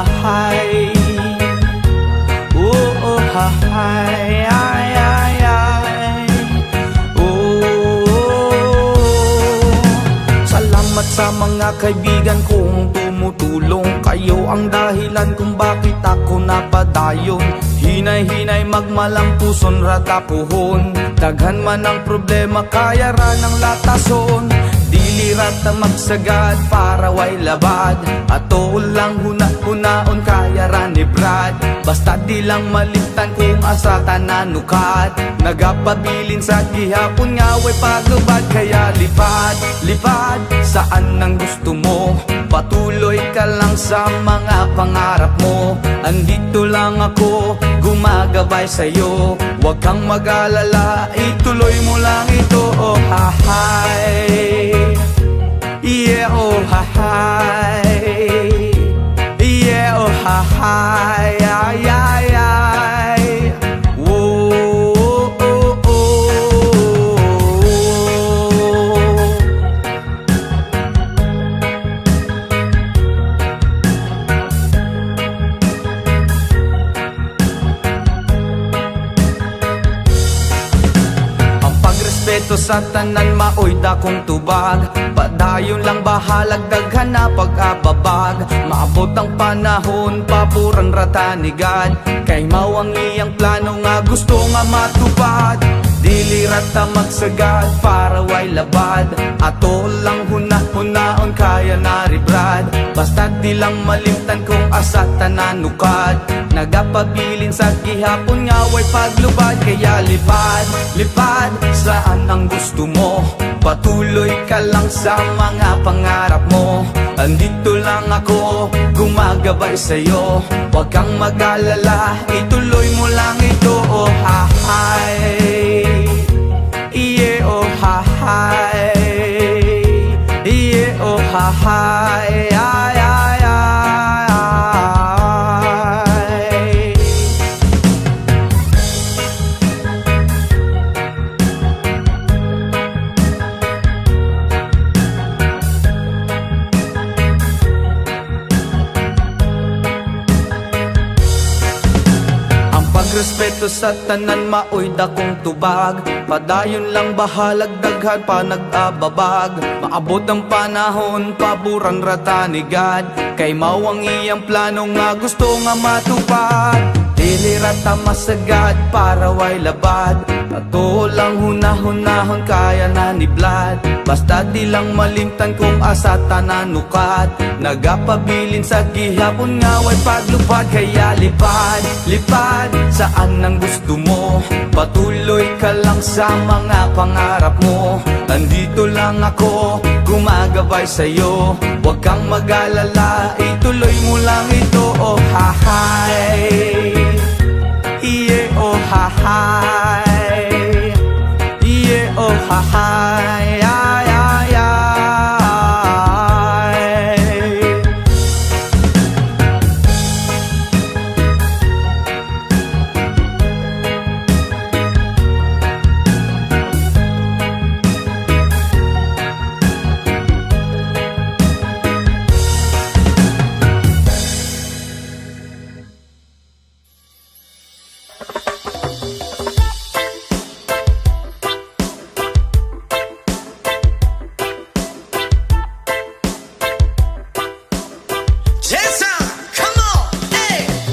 hahay. Oh, hahay, ay, ay, ay. Oh, salamat sa mga kaibigan kong tumutulong. Kayo ang dahilan kung bakit ako napadayon. Hinay-hinay magmalampuson ratapuhon. Daghan man ang problema kaya ra ng latason. Dili rata magsagad para way labad. Ato lang huna-hunaon kaya ra ni Brad. Basta di lang malimtan kung asa tananukat. Nagapabilin sa gihapon nga way paglubad. Kaya lipad, lipad saan ang gusto mo. Patuloy ka lang sa mga pangarap mo. Andito lang ako, gumagabay sa'yo. Huwag kang mag-alala, ituloy mo lang ito. Oh hahay, yeah oh hahay, yeah oh hahay, ay ay ay. Whoa, oh, oh, oh. Ang pagrespeto sa tanan maoy dakong tubag. Padayon lang bahalag daghan na pag-ababag. Maabot ang panahon papuran rata ni God. Kay mao ang iyang plano nga gusto nga matupad. Dili rata magsagad para way labad. Ato lang huna-hunaon kaya na ri Brad. Basta di lang malimtan kung asa tananukad. Nagapabilin sa gihapon nga way paglubad. Kaya lipad, lipad saan ang gusto mo. Patuloy ka lang sa mga pangarap mo. Andito lang ako, gumagabay sa'yo. Huwag kang mag-alala, ituloy mo lang ito. Oh hahay, yeah oh hahay, yeah oh hahay, ay ay ay ay. Respeto sa tanan maoy dakong tubag. Padayon lang bahalag daghan pa nag-ababag. Maabot ang panahon paburan rata ni God. Kay mao ang iyang plano nga gusto nga matupad. Dili rata masagad para way labad. Ato lang hunahunahon kaya na ni Vlad. Basta di lang malimtan kung asa tananukat. Nagapabilin sa gihapon nga way paglupad. Kaya lipad, lipad saan ang gusto mo. Patuloy ka lang sa mga pangarap mo. Andito lang ako, gumagabay sa'yo. Huwag kang mag-alala, ituloy mo lang ito. Oh hahay, yeah oh hahay, yeah oh hahay, ay ay ay.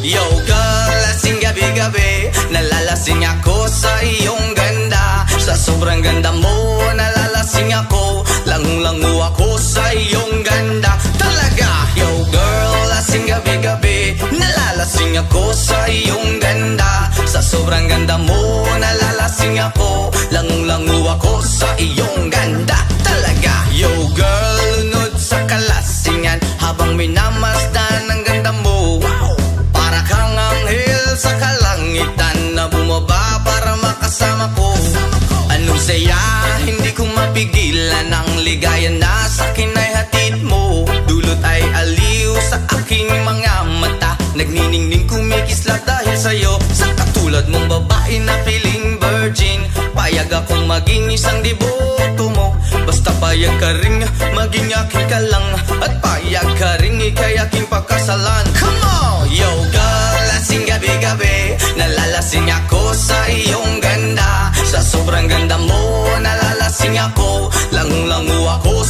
Yo girl, lasing gabi-gabi. Nalalasing ako sa iyong ganda. Sa sobrang ganda mo, nalalasing ako. Langung-langu ako sa iyong ganda. Talaga, yo girl, lasing gabi-gabi. Nalalasing ako sa iyong ganda. Sa sobrang ganda mo, nalalasing ako. Langung-langu ako sa iyong ganda. Talaga, yo girl, lunod sa kalasingan. Habang minamasdan ang ganda mo, wow! Para kang anghel sa kalangitan na bumaba para makasama ko. Anong saya, hindi ko mapigilan ang ligaya na sa akin ay hatid mo. Dulot ay aliw sa aking mga mata. Nagniningning kumikislat dahil sa'yo. Sa katulad mong babae na feeling virgin, payag akong maging isang deboto mo. Basta payag ka ring maging akin ka lang. At payag ka ring ikay aking pagkasalan. Come on!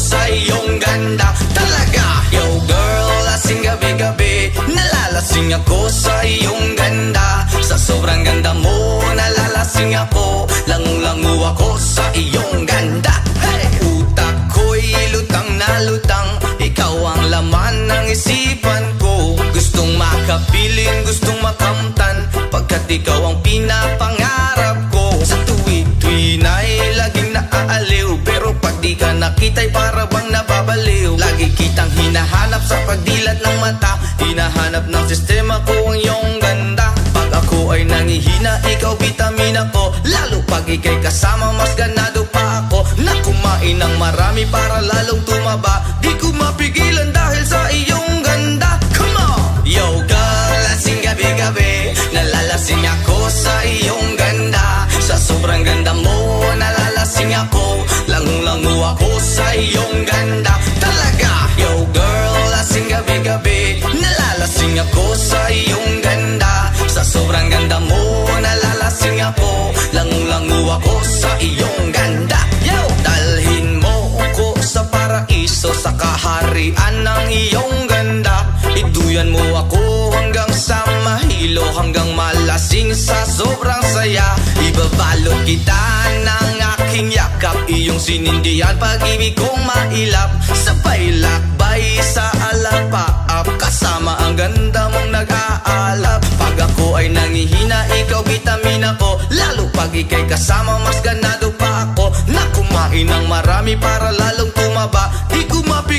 sa iyong ganda. Talaga, yo girl, lasing gabi-gabi, nalalasing ako sa iyong ganda. Sa sobrang ganda mo, nalalasing ako, langu-langu ako sa iyong ganda. Hey! Utak ko'y lutang na lutang, ikaw ang laman ng isipan ko. Gustong makapiling, gustong makamtan, pagkat ikaw ang pinapangarap ko. Sa tuwi-tuwi na'y laging naaaliw, pero pag di ka nakita'y para bang nababaliw. Lagi kitang hinahanap sa pagdilat ng mata, hinahanap ng sistema ko ang iyong ganda. Pag ako ay nangihina, ikaw vitamina ko, lalo pag ika'y kasama mas ganado pa ako. Na kumain ng marami para lalong tumaba, di ko mapigilan dahil sa iyong ganda. Come on! Yo girl, lasing gabi-gabi, nalalasing ako sa iyong ganda. Sa sobrang ganda mo, nalalasing ako, langu-langu ako sa iyong ganda. Talaga, yo girl, lasing gabi-gabi, nalalasing ako sa iyong ganda. Sa sobrang ganda mo, nalalasing ako, langu-langu ako sa iyong ganda. Yo, dalhin mo ko sa paraiso, sa kaharian ng iyong ganda. Iduyan mo ako hanggang sa mahilo, hanggang malasing sa sobrang saya. Ibabalot kita ng aking yakap, iyong sinindihan pag-ibig kong mailap. Sabay lakbay sa alapaap, kasama ang ganda mong nag-aalap. Pag ako ay nangihina, ikaw vitamina ko, lalo pag ika'y kasama mas ganado pa ako. Na kumain ng marami para lalong tumaba, di ko mapigil